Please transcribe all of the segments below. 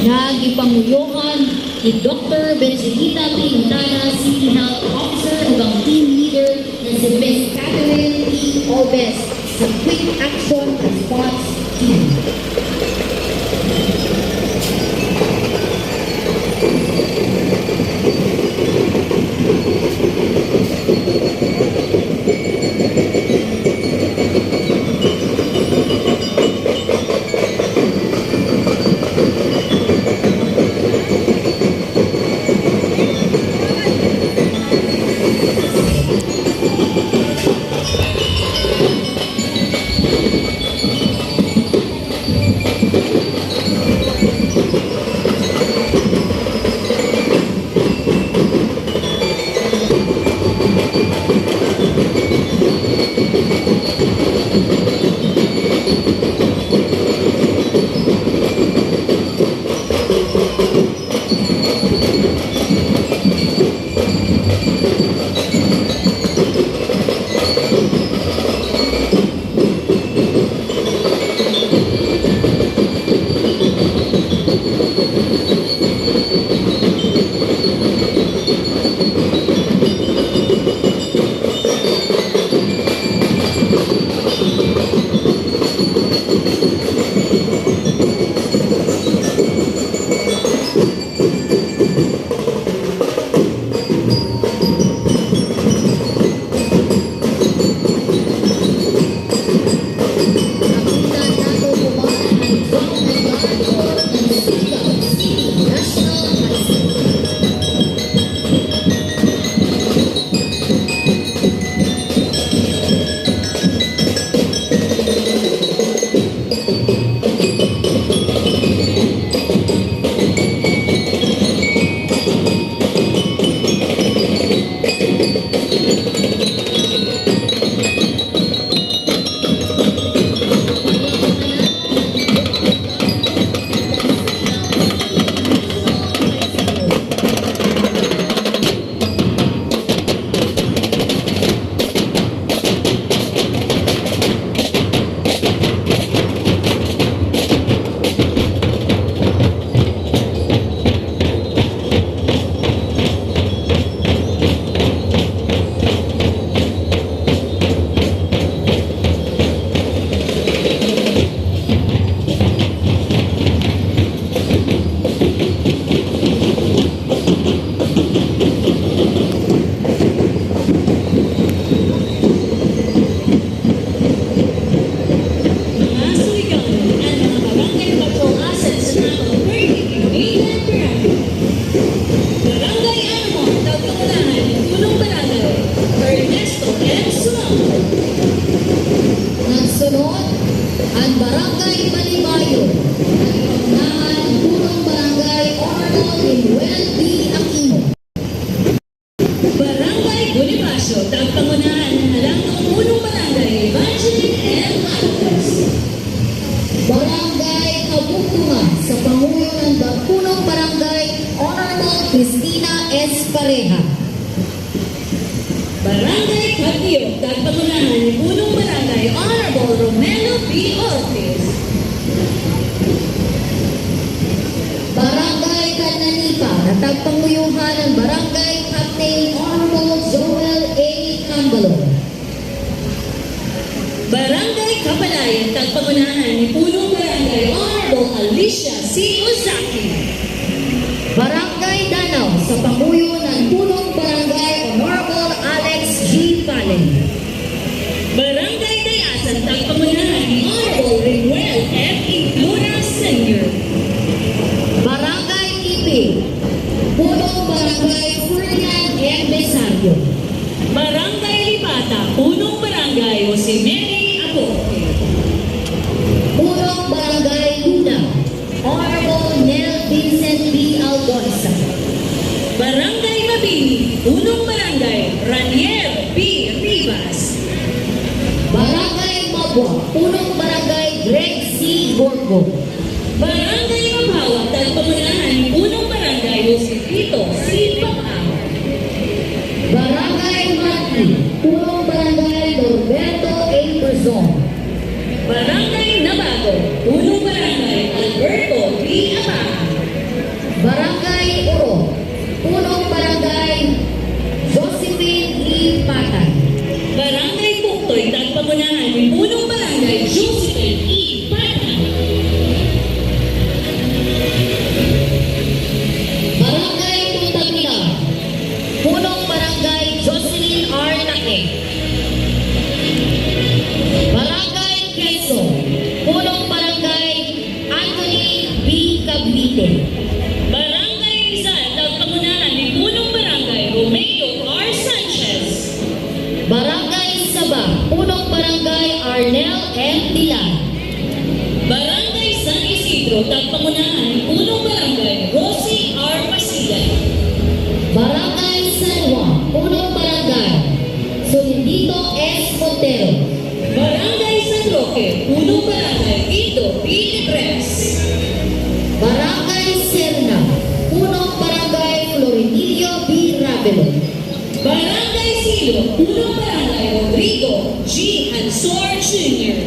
Nagipanguyohan ni Dr. Benzelita Quintana, City Health Officer ug ang team leader na si Ms. Catherine P. Obes sa Quick Action Response Team. Nagsunod ang Barangay Malibayo, ang punong Barangay Arnold Limuel B. Aquino. Barangay Bonifacio, tagpangunahan ng Halangdong punong Barangay Evangeline M. Alves. Barangay Kabukunga sa pangulo ng punong Barangay Honorable Cristina S. Pareha. Barangay Cabio, tagpangunahan ng punong Barangay Honorable Romelo B. Ortiz. Barangay Cananipa, natagpanguyuhan ng Barangay Captain Honorable Joel A. Cambalo. Barangay Kapalayan, tagpangunahan ni punong Barangay Honorable Alicia C. Ozaki. Barangay Danau, sa panguyo ng punong Barangay Honorable Alex G. Palen. Barangay Dayasan, tagpangunahan ni Honorable Rimuel F. Luna Sr. Barangay Ipi, punong Barangay Ferdinand M. Besario. Barangay Lipata, punong Barangay Jose Mary Apote. Punong Barangay Luna, Honorable Nel Vincent B. Algonza. Barangay Mabini, punong Barangay Ranier B. Rivas. Barangay Mabwa, punong Barangay Greg C. Gorgo. Barangay Mabawa, tagpangunahan ni punong Barangay Josepito C. Pang-Ang. Barangay Mati, punong Barangay Norberto A. Berzon. Barangay Nabago, punong Barangay Alberto B. Amahan. Isidro, tagpamunahan ni Punong Barangay Rosie R. Masigan. Barangay San Juan, Punong Barangay Solindito S. Montero. Barangay San Roque, Punong Barangay Tito B. Libres. Barangay Serna, Punong Barangay Florenillo B. Ravelo. Barangay Silo, Punong Barangay Rodrigo G. Ansor Jr.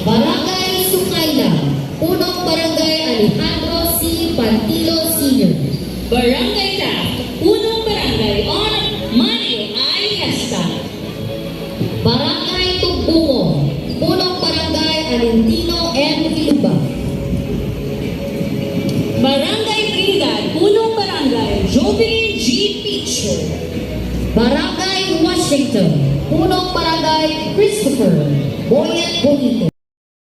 Barangay Sukayna, Punong Barangay Alejandro C. Pantilo Sr. Barangay Taft, Punong Barangay On Mario I. Hesta. Barangay Tugbungo, Punong Barangay Alentino M. Kiluba. Barangay Trinidad, Punong Barangay Jovelyn G. Picho. Barangay Washington, Punong Barangay Christopher Boyan Bonito.